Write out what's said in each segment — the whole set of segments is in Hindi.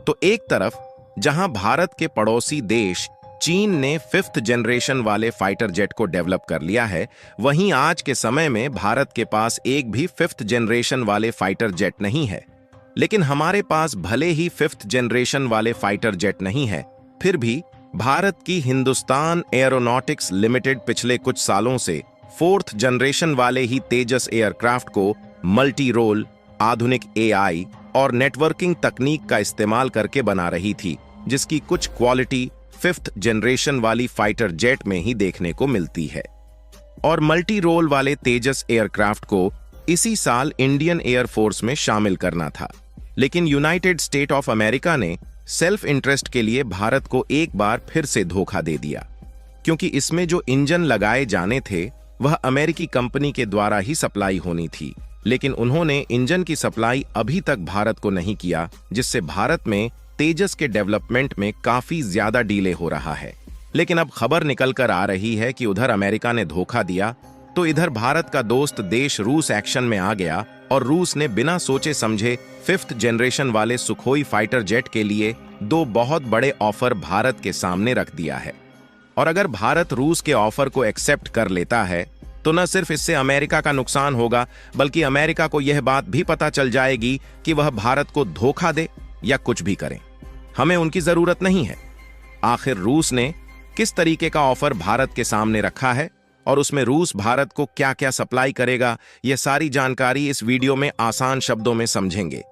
तो एक तरफ जहां भारत के पड़ोसी देश चीन ने 5th जनरेशन वाले फाइटर जेट को डेवलप कर लिया है, वहीं आज के समय में भारत के पास एक भी 5th जनरेशन वाले फाइटर जेट नहीं है। लेकिन हमारे पास भले ही 5th जनरेशन वाले फाइटर जेट नहीं है, फिर भी भारत की हिंदुस्तान एरोनॉटिक्स लिमिटेड पिछले कुछ सालों से 4th जनरेशन वाले ही तेजस एयरक्राफ्ट को मल्टी रोल, आधुनिक एआई और नेटवर्किंग तकनीक का इस्तेमाल करके बना रही थी, जिसकी कुछ क्वालिटी 5th जनरेशन वाली फाइटर जेट में ही देखने को मिलती है। और मल्टी रोल वाले तेजस एयरक्राफ्ट को इसी साल इंडियन एयरफोर्स में शामिल करना था, लेकिन यूनाइटेड स्टेट ऑफ अमेरिका ने सेल्फ इंटरेस्ट के लिए भारत को एक बार फिर से धोखा दे दिया, क्योंकि इसमें जो इंजन लगाए जाने थे वह अमेरिकी कंपनी के द्वारा ही सप्लाई होनी थी, लेकिन उन्होंने इंजन की सप्लाई अभी तक भारत को नहीं किया, जिससे भारत में तेजस के डेवलपमेंट में काफी ज्यादा डिले हो रहा है। लेकिन अब खबर निकल कर आ रही है कि उधर अमेरिका ने धोखा दिया तो इधर भारत का दोस्त देश रूस एक्शन में आ गया और रूस ने बिना सोचे समझे 5th जनरेशन वाले सुखोई फाइटर जेट के लिए 2 बहुत बड़े ऑफर भारत के सामने रख दिया है। और अगर भारत रूस के ऑफर को एक्सेप्ट कर लेता है तो न सिर्फ इससे अमेरिका का नुकसान होगा, बल्कि अमेरिका को यह बात भी पता चल जाएगी कि वह भारत को धोखा दे या कुछ भी करें, हमें उनकी जरूरत नहीं है। आखिर रूस ने किस तरीके का ऑफर भारत के सामने रखा है और उसमें रूस भारत को क्या क्या सप्लाई करेगा, यह सारी जानकारी इस वीडियो में आसान शब्दों में समझेंगे।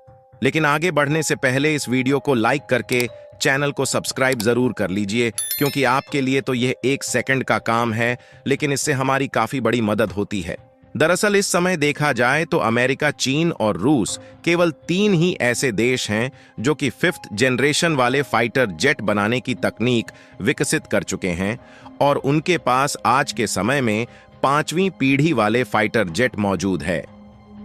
लेकिन आगे बढ़ने से पहले इस वीडियो को लाइक करके चैनल को सब्सक्राइब जरूर कर लीजिए, क्योंकि आपके लिए तो यह 1 सेकंड का काम है, लेकिन इससे हमारी काफी बड़ी मदद होती है। दरअसल इस समय देखा जाए तो अमेरिका, चीन और रूस केवल 3 ही ऐसे देश हैं जो कि 5th जनरेशन वाले फाइटर जेट बनाने की तकनीक विकसित कर चुके हैं, और उनके पास आज के समय में 5वीं पीढ़ी वाले फाइटर जेट मौजूद है।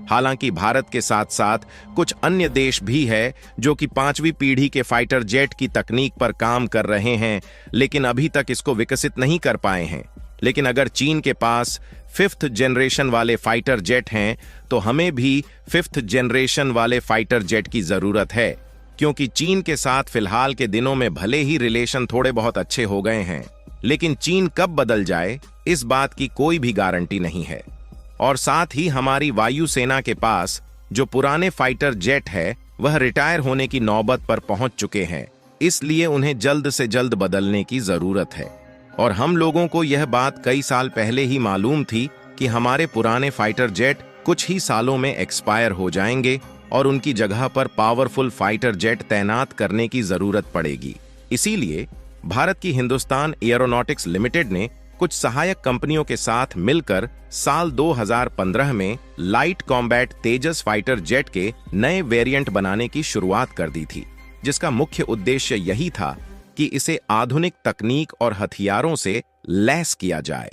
हालांकि भारत के साथ साथ कुछ अन्य देश भी है जो कि 5वीं पीढ़ी के फाइटर जेट की तकनीक पर काम कर रहे हैं, लेकिन अभी तक इसको विकसित नहीं कर पाए हैं। लेकिन अगर चीन के पास 5th जनरेशन वाले फाइटर जेट हैं तो हमें भी 5th जनरेशन वाले फाइटर जेट की जरूरत है, क्योंकि चीन के साथ फिलहाल के दिनों में भले ही रिलेशन थोड़े बहुत अच्छे हो गए हैं, लेकिन चीन कब बदल जाए इस बात की कोई भी गारंटी नहीं है। और साथ ही हमारी वायुसेना के पास जो पुराने फाइटर जेट है वह रिटायर होने की नौबत पर पहुंच चुके हैं, इसलिए उन्हें जल्द से जल्द बदलने की जरूरत है। और हम लोगों को यह बात कई साल पहले ही मालूम थी कि हमारे पुराने फाइटर जेट कुछ ही सालों में एक्सपायर हो जाएंगे और उनकी जगह पर पावरफुल फाइटर जेट तैनात करने की जरूरत पड़ेगी। इसीलिए भारत की हिंदुस्तान एरोनॉटिक्स लिमिटेड ने कुछ सहायक कंपनियों के साथ मिलकर साल 2015 में लाइट कॉम्बैट तेजस फाइटर जेट के नए वेरिएंट बनाने की शुरुआत कर दी थी, जिसका मुख्य उद्देश्य यही था कि इसे आधुनिक तकनीक और हथियारों से लैस किया जाए।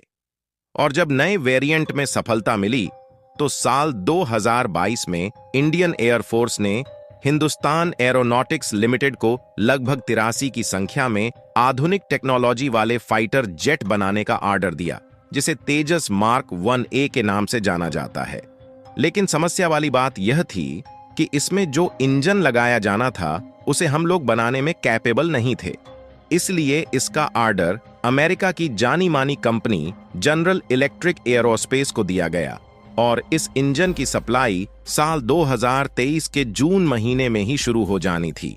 और जब नए वेरिएंट में सफलता मिली तो साल 2022 में इंडियन एयरफोर्स ने हिंदुस्तान एरोनॉटिक्स लिमिटेड को लगभग 83 की संख्या में आधुनिक टेक्नोलॉजी वाले फाइटर जेट बनाने का ऑर्डर दिया, जिसे तेजस मार्क 1A के नाम से जाना जाता है। लेकिन समस्या वाली बात यह थी कि इसमें जो इंजन लगाया जाना था उसे हम लोग बनाने में कैपेबल नहीं थे, इसलिए इसका ऑर्डर अमेरिका की जानी मानी कंपनी जनरल इलेक्ट्रिक एरोस्पेस को दिया गया और इस इंजन की सप्लाई साल 2023 के जून महीने में ही शुरू हो जानी थी।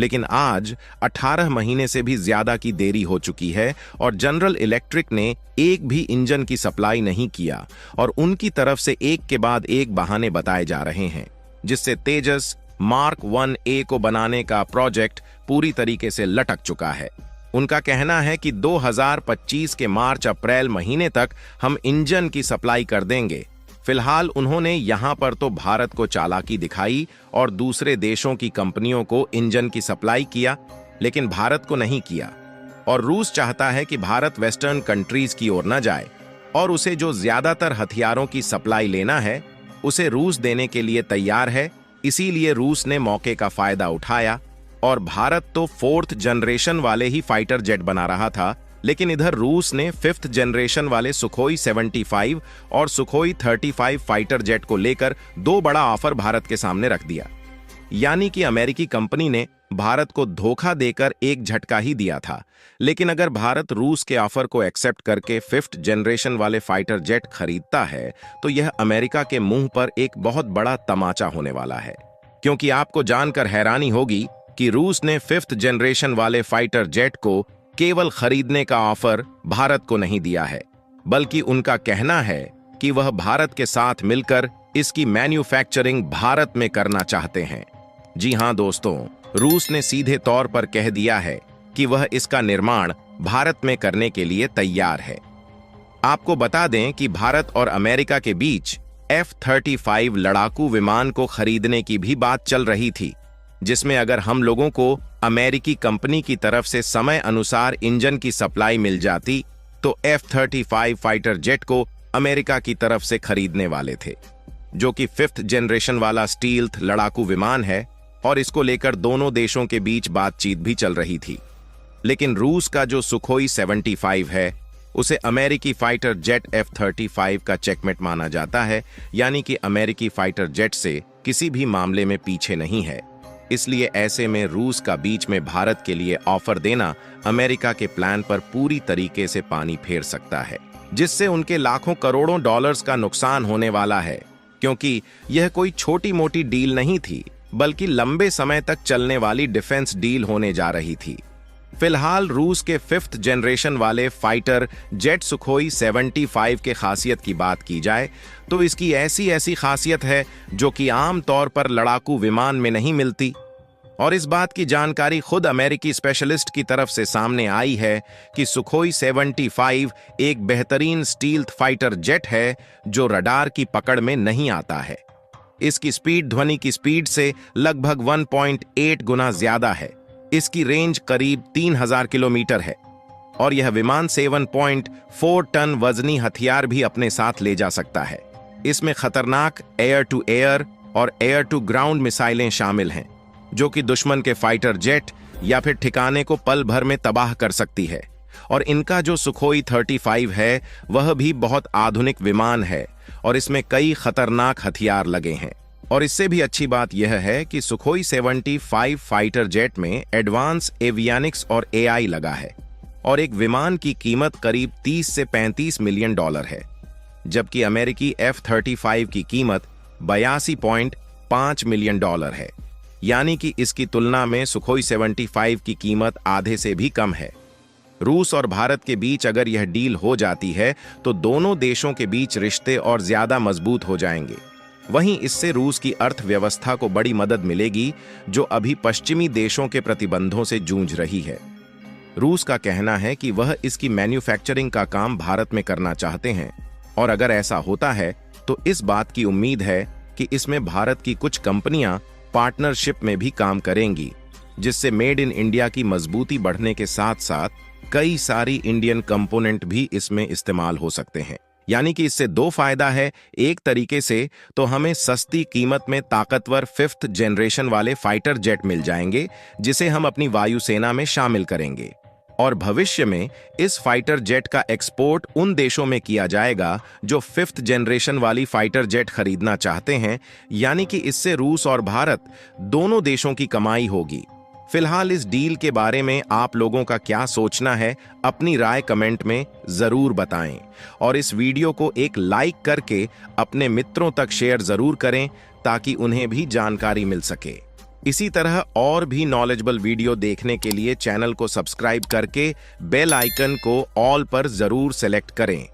लेकिन आज 18 महीने से भी ज्यादा की देरी हो चुकी है और जनरल इलेक्ट्रिक ने एक भी इंजन की सप्लाई नहीं किया और उनकी तरफ से एक के बाद एक बहाने बताए जा रहे हैं, जिससे तेजस मार्क 1A को बनाने का प्रोजेक्ट पूरी तरीके से लटक चुका है। उनका कहना है कि 2025 के मार्च-अप्रैल महीने तक हम इंजन की सप्लाई कर देंगे। फिलहाल उन्होंने यहां पर तो भारत को चालाकी दिखाई और दूसरे देशों की कंपनियों को इंजन की सप्लाई किया, लेकिन भारत को नहीं किया। और रूस चाहता है कि भारत वेस्टर्न कंट्रीज की ओर न जाए और उसे जो ज्यादातर हथियारों की सप्लाई लेना है उसे रूस देने के लिए तैयार है। इसीलिए रूस ने मौके का फायदा उठाया और भारत तो 4th जनरेशन वाले ही फाइटर जेट बना रहा था, लेकिन इधर रूस ने 5th जनरेशन वाले सुखोई 75 और सुखोई 35 फाइटर जेट को लेकर 2 बड़ा ऑफर भारत के सामने रख दिया। यानी कि अमेरिकी कंपनी ने भारत को धोखा देकर एक झटका ही दिया था। लेकिन अगर भारत रूस के ऑफर को एक्सेप्ट करके 5th जनरेशन वाले फाइटर जेट खरीदता है तो यह अमेरिका के मुंह पर एक बहुत बड़ा तमाचा होने वाला है, क्योंकि आपको जानकर हैरानी होगी कि रूस ने 5th जनरेशन वाले फाइटर जेट को केवल खरीदने का ऑफर भारत को नहीं दिया है, बल्कि उनका कहना है कि वह भारत के साथ मिलकर इसकी मैन्युफैक्चरिंग भारत में करना चाहते हैं। जी हां दोस्तों, रूस ने सीधे तौर पर कह दिया है कि वह इसका निर्माण भारत में करने के लिए तैयार है। आपको बता दें कि भारत और अमेरिका के बीच F-35 लड़ाकू विमान को खरीदने की भी बात चल रही थी, जिसमें अगर हम लोगों को अमेरिकी कंपनी की तरफ से समय अनुसार इंजन की सप्लाई मिल जाती तो F-35 फाइटर जेट को अमेरिका की तरफ से खरीदने वाले थे, जो कि 5th जनरेशन वाला स्टील्थ लड़ाकू विमान है, और इसको लेकर दोनों देशों के बीच बातचीत भी चल रही थी। लेकिन रूस का जो सुखोई 75 है उसे अमेरिकी फाइटर जेट F-35 का चेकमेट माना जाता है, यानी कि अमेरिकी फाइटर जेट से किसी भी मामले में पीछे नहीं है। इसलिए ऐसे में रूस का बीच में भारत के लिए ऑफर देना अमेरिका के प्लान पर पूरी तरीके से पानी फेर सकता है, जिससे उनके लाखों करोड़ों डॉलर्स का नुकसान होने वाला है, क्योंकि यह कोई छोटी मोटी डील नहीं थी, बल्कि लंबे समय तक चलने वाली डिफेंस डील होने जा रही थी। फिलहाल रूस के 5th जनरेशन वाले फाइटर जेट सुखोई 75 के खासियत की बात की जाए तो इसकी ऐसी ऐसी खासियत है जो कि आम तौर पर लड़ाकू विमान में नहीं मिलती, और इस बात की जानकारी खुद अमेरिकी स्पेशलिस्ट की तरफ से सामने आई है कि सुखोई 75 एक बेहतरीन स्टील्थ फाइटर जेट है जो रडार की पकड़ में नहीं आता है। इसकी स्पीड ध्वनि की स्पीड से लगभग 1.8 गुना ज्यादा है। इसकी रेंज करीब 3000 किलोमीटर है, और यह विमान 7.4 टन वजनी हथियार भी अपने साथ ले जा सकता है। इसमें खतरनाक एयर टू एयर और एयर टू ग्राउंड मिसाइलें शामिल हैं, जो कि दुश्मन के फाइटर जेट या फिर ठिकाने को पल भर में तबाह कर सकती है। और इनका जो सुखोई 35 है वह भी बहुत आधुनिक विमान है, और इसमें कई खतरनाक हथियार लगे हैं। और इससे भी अच्छी बात यह है कि सुखोई 75 फाइटर जेट में एडवांस एवियनिक्स और AI लगा है, और एक विमान की कीमत करीब 30 से 35 मिलियन डॉलर है, जबकि अमेरिकी F-35 की कीमत 82.5 मिलियन डॉलर है, यानी कि इसकी तुलना में सुखोई 75 की कीमत आधे से भी कम है। रूस और भारत के बीच अगर यह डील हो जाती है तो दोनों देशों के बीच रिश्ते और ज्यादा मजबूत हो जाएंगे। वहीं इससे रूस की अर्थव्यवस्था को बड़ी मदद मिलेगी, जो अभी पश्चिमी देशों के प्रतिबंधों से जूझ रही है। रूस का कहना है कि वह इसकी मैन्युफैक्चरिंग का काम भारत में करना चाहते हैं, और अगर ऐसा होता है तो इस बात की उम्मीद है कि इसमें भारत की कुछ कंपनियां पार्टनरशिप में भी काम करेंगी, जिससे मेड इन इंडिया की मजबूती बढ़ने के साथ साथ कई सारी इंडियन कंपोनेंट भी इसमें इस्तेमाल हो सकते हैं। यानी कि इससे दो फायदा है। एक तरीके से तो हमें सस्ती कीमत में ताकतवर 5th जनरेशन वाले फाइटर जेट मिल जाएंगे, जिसे हम अपनी वायुसेना में शामिल करेंगे, और भविष्य में इस फाइटर जेट का एक्सपोर्ट उन देशों में किया जाएगा जो 5th जनरेशन वाली फाइटर जेट खरीदना चाहते हैं। यानी कि इससे रूस और भारत दोनों देशों की कमाई होगी। फिलहाल इस डील के बारे में आप लोगों का क्या सोचना है, अपनी राय कमेंट में जरूर बताएं, और इस वीडियो को एक लाइक करके अपने मित्रों तक शेयर जरूर करें ताकि उन्हें भी जानकारी मिल सके। इसी तरह और भी नॉलेजेबल वीडियो देखने के लिए चैनल को सब्सक्राइब करके बेल आइकन को ऑल पर जरूर सेलेक्ट करें।